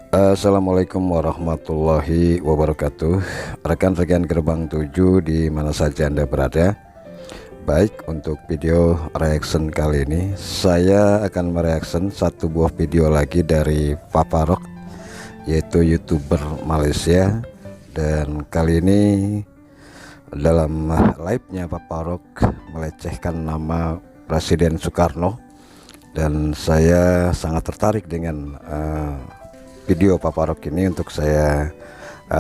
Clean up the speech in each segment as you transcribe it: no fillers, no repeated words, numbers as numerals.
Assalamualaikum warahmatullahi wabarakatuh. Rekan-rekan Gerbang 7 di mana saja Anda berada. Baik, untuk video reaction kali ini saya akan mereaction satu buah video lagi dari Papa Rock, yaitu YouTuber Malaysia. Dan kali ini dalam live-nya Papa Rock melecehkan nama Presiden Soekarno, dan saya sangat tertarik dengan video Papa Rock ini untuk saya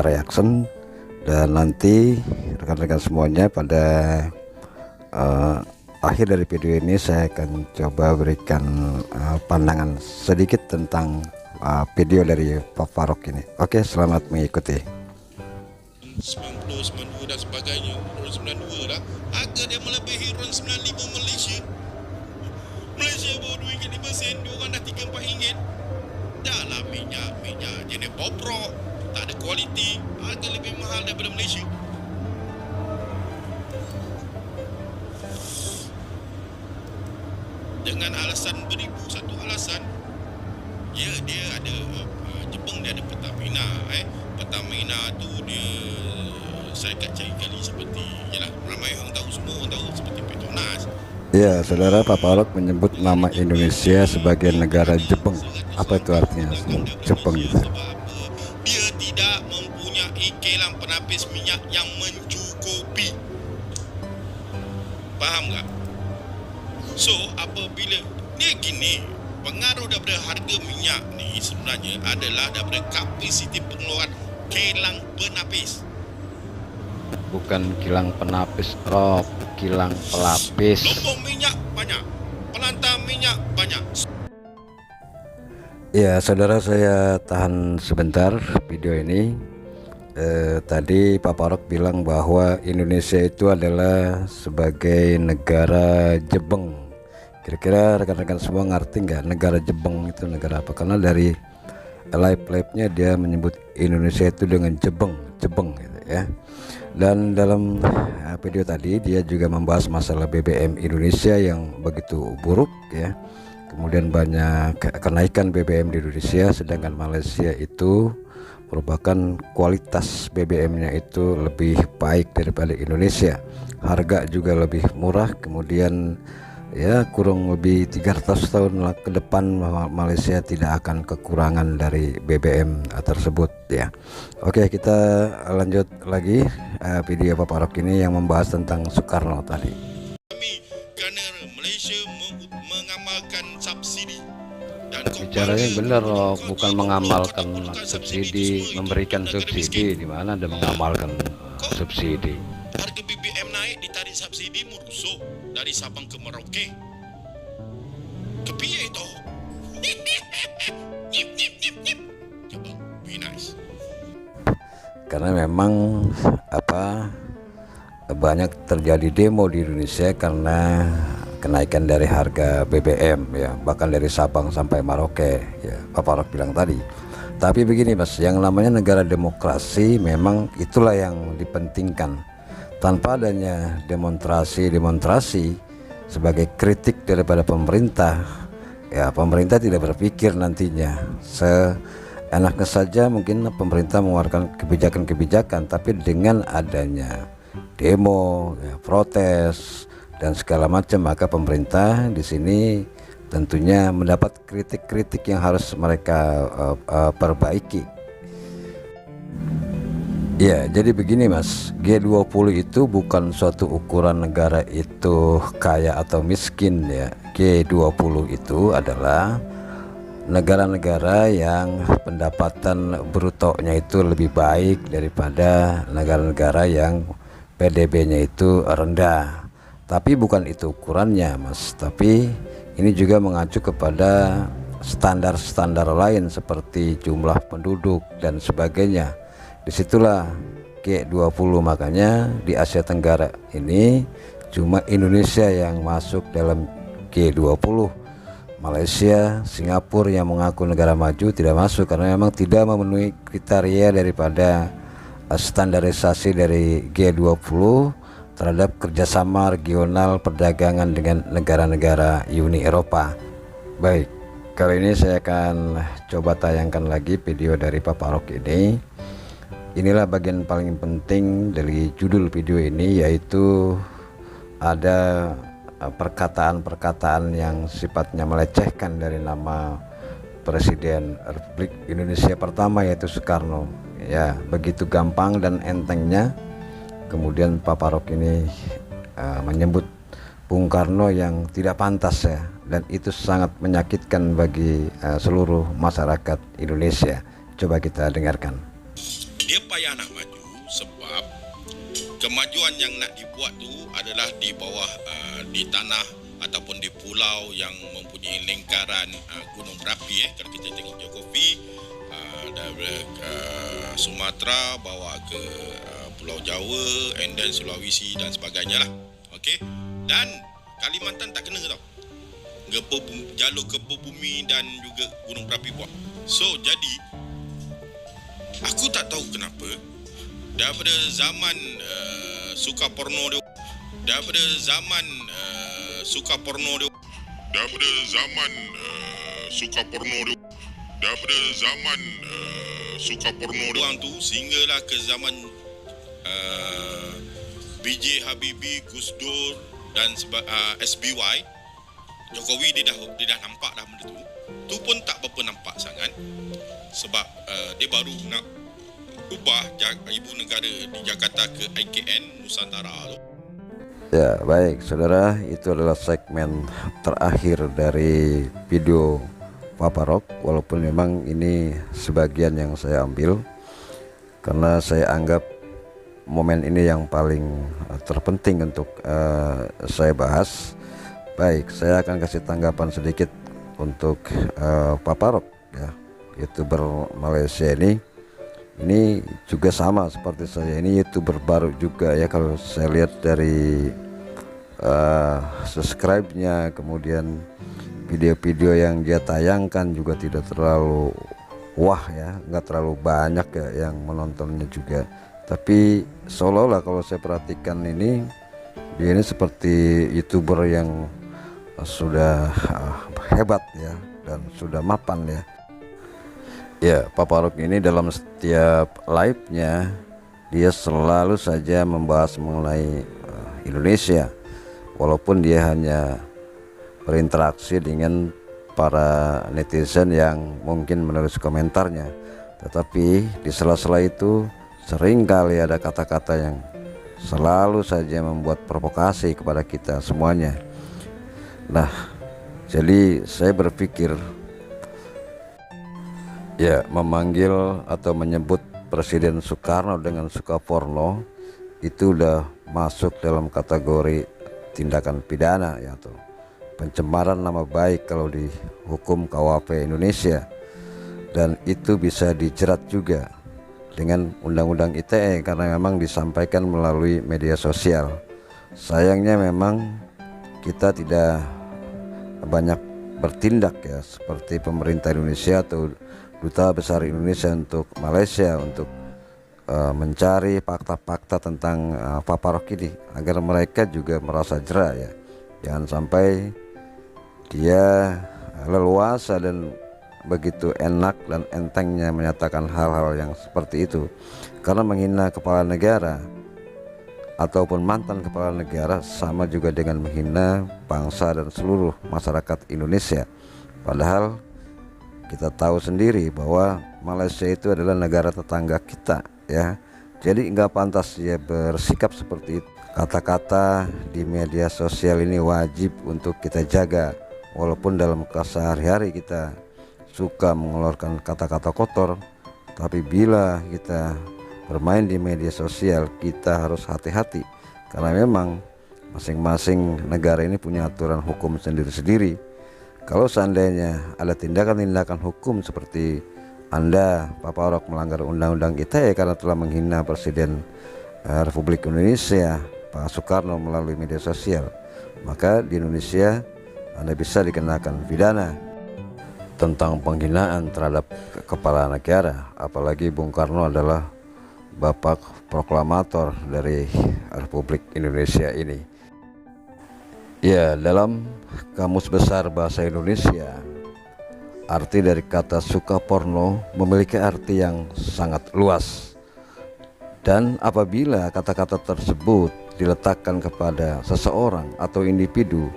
reaction. Dan nanti rekan-rekan semuanya pada akhir dari video ini saya akan coba berikan pandangan sedikit tentang video dari Papa Rock ini. Oke, selamat mengikuti. 90, 92 dan sebagainya. RON 92 dah, harga dia melebihi RON 95 Malaysia. Malaysia baru RM2.5, dia orang dah RM3-4. Dah lah minyak jenis bobrok, tak ada kualiti, harga lebih mahal daripada Malaysia. Dengan alasan beribu, satu alasan, ya dia ada Jepang, dia ada Pertamina. Pertamina tu dia syarikat cari kali seperti, yalah, ramai orang tahu, semua orang tahu, seperti Petronas. Ya, saudara, Papa Rock menyebut nama Indonesia sebagai negara Jepang. Apa itu artinya? Jepang gitu. Dia tidak mempunyai kilang penapis minyak yang mencukupi. Faham tak? So, apabila ni gini, pengaruh daripada harga minyak ni sebenarnya adalah daripada kapasiti pengeluaran kilang penapis. Bukan kilang penapis, Rock, kilang pelapis. Lombong minyak banyak, pelantar minyak banyak. Ya, saudara, saya tahan sebentar video ini. Tadi Papa Rock bilang bahwa Indonesia itu adalah sebagai negara Jepang. Kira-kira rekan-rekan semua ngerti nggak negara Jepang itu negara apa? Karena dari live-nya dia menyebut Indonesia itu dengan Jepang gitu ya. Dan dalam video tadi dia juga membahas masalah BBM Indonesia yang begitu buruk ya. Kemudian banyak kenaikan BBM di Indonesia, sedangkan Malaysia itu merupakan kualitas BBM-nya itu lebih baik daripada Indonesia. Harga juga lebih murah. Kemudian ya kurang lebih 300 tahun ke depan Malaysia tidak akan kekurangan dari BBM tersebut ya. Oke, kita lanjut lagi video Papa Rock ini yang membahas tentang Soekarno tadi. Kerana Malaysia mengamalkan subsidi. Bicaranya benar loh, bukan mengamalkan subsidi, memberikan subsidi. Di mana ada mengamalkan subsidi? Harga BBM naik, ditarik subsidi, merusuk dari Sabang ke Merauke. Kepiye itu? Nyip nyip nyip nyip. Coba, be nice. Karena memang banyak terjadi demo di Indonesia karena kenaikan dari harga BBM ya, bahkan dari Sabang sampai Merauke ya, Papa Rock bilang tadi. Tapi begini Mas, yang namanya negara demokrasi memang itulah yang dipentingkan. Tanpa adanya demonstrasi sebagai kritik daripada pemerintah ya, pemerintah tidak berpikir nantinya seenaknya saja. Mungkin pemerintah mengeluarkan kebijakan-kebijakan, tapi dengan adanya demo ya, protes dan segala macam, maka pemerintah di sini tentunya mendapat kritik-kritik yang harus mereka perbaiki. Ya, jadi begini Mas, G20 itu bukan suatu ukuran negara itu kaya atau miskin ya. G20 itu adalah negara-negara yang pendapatan brutonya itu lebih baik daripada negara-negara yang PDB-nya itu rendah. Tapi bukan itu ukurannya Mas, tapi ini juga mengacu kepada standar-standar lain seperti jumlah penduduk dan sebagainya. Disitulah G20, makanya di Asia Tenggara ini cuma Indonesia yang masuk dalam G20. Malaysia, Singapura yang mengaku negara maju tidak masuk karena memang tidak memenuhi kriteria daripada standarisasi dari G20 terhadap kerjasama regional perdagangan dengan negara-negara Uni Eropa. Baik, Kali ini saya akan coba tayangkan lagi video dari Pak Parok ini. Inilah bagian paling penting dari judul video ini, yaitu ada perkataan-perkataan yang sifatnya melecehkan dari nama Presiden Republik Indonesia pertama, yaitu Soekarno. Ya, begitu gampang dan entengnya kemudian Pak Parok ini menyebut Bung Karno yang tidak pantas ya, dan itu sangat menyakitkan bagi seluruh masyarakat Indonesia. Coba kita dengarkan. Dia payah nak maju sebab kemajuan yang nak dibuat tu adalah di bawah di tanah ataupun di pulau yang mempunyai lingkaran gunung berapi. Kalau kita tengok geografi dari Sumatera bawa ke Pulau Jawa, and then Sulawesi dan sebagainya lah. Okey. Dan Kalimantan tak kena tau. Jalur gempa bumi dan juga gunung berapi buat. So jadi aku tak tahu kenapa daripada zaman Sukarno dia, daripada zaman Sukarno dia, daripada zaman Sukarno dia, daripada zaman Sukarno dia orang tu sehinggalah ke zaman B.J. Habibie, Gus Dur dan SBY, Jokowi dia dah nampak dah benda tu. Tu pun tak berapa nampak sangat sebab dia baru nak ubah ibu negara di Jakarta ke IKN Nusantara tu. Ya, baik saudara, itu adalah segmen terakhir dari video Pak Parok. Walaupun memang ini sebagian yang saya ambil karena saya anggap momen ini yang paling terpenting untuk saya bahas. Baik, saya akan kasih tanggapan sedikit untuk Pak Parok ya, YouTuber Malaysia ini. Ini juga sama seperti saya, ini YouTuber baru juga ya. Kalau saya lihat dari subscribe-nya, kemudian video-video yang dia tayangkan juga tidak terlalu wah ya, nggak terlalu banyak ya yang menontonnya juga. Tapi seolah-olah kalau saya perhatikan ini, dia ini seperti YouTuber yang sudah hebat ya, dan sudah mapan ya. Ya, Pak Parok ini dalam setiap live-nya dia selalu saja membahas mengenai Indonesia, walaupun dia hanya berinteraksi dengan para netizen yang mungkin menulis komentarnya, tetapi di sela-sela itu sering kali ada kata-kata yang selalu saja membuat provokasi kepada kita semuanya. Nah, jadi saya berpikir ya, memanggil atau menyebut Presiden Soekarno dengan Sukarno itu udah masuk dalam kategori tindakan pidana ya, atau pencemaran nama baik kalau di hukum KUHP Indonesia, dan itu bisa dijerat juga dengan Undang-Undang ITE karena memang disampaikan melalui media sosial. Sayangnya memang kita tidak banyak bertindak ya, seperti pemerintah Indonesia atau Duta Besar Indonesia untuk Malaysia untuk mencari fakta-fakta tentang Pak Parok ini agar mereka juga merasa jera ya. Jangan sampai dia leluasa dan begitu enak dan entengnya menyatakan hal-hal yang seperti itu, karena menghina kepala negara ataupun mantan kepala negara sama juga dengan menghina bangsa dan seluruh masyarakat Indonesia. Padahal kita tahu sendiri bahwa Malaysia itu adalah negara tetangga kita ya, jadi nggak pantas dia bersikap seperti itu. Kata-kata di media sosial ini wajib untuk kita jaga, walaupun dalam kesehari-hari kita suka mengeluarkan kata-kata kotor, tapi bila kita bermain di media sosial kita harus hati-hati, karena memang masing-masing negara ini punya aturan hukum sendiri-sendiri. Kalau seandainya ada tindakan-tindakan hukum seperti Anda Pak Parok melanggar Undang-Undang ITE karena telah menghina Presiden Republik Indonesia Pak Soekarno melalui media sosial, maka di Indonesia Anda bisa dikenakan pidana tentang penghinaan terhadap kepala negara. Apalagi Bung Karno adalah bapak proklamator dari Republik Indonesia ini. Ya, dalam Kamus Besar Bahasa Indonesia arti dari kata suka porno memiliki arti yang sangat luas. Dan apabila kata-kata tersebut diletakkan kepada seseorang atau individu,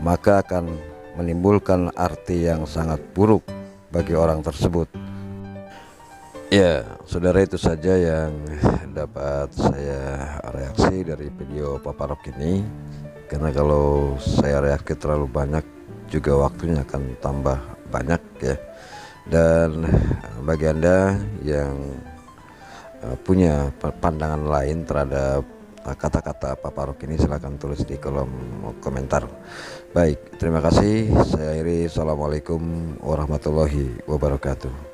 maka akan menimbulkan arti yang sangat buruk bagi orang tersebut. Ya, saudara, itu saja yang dapat saya reaksi dari video Papa Rock ini. Karena kalau saya reaksi terlalu banyak juga waktunya akan tambah banyak ya. Dan bagi Anda yang punya pandangan lain terhadap kata-kata Papa Rock ini, silahkan tulis di kolom komentar. Baik, terima kasih. Saya akhiri. Assalamualaikum warahmatullahi wabarakatuh.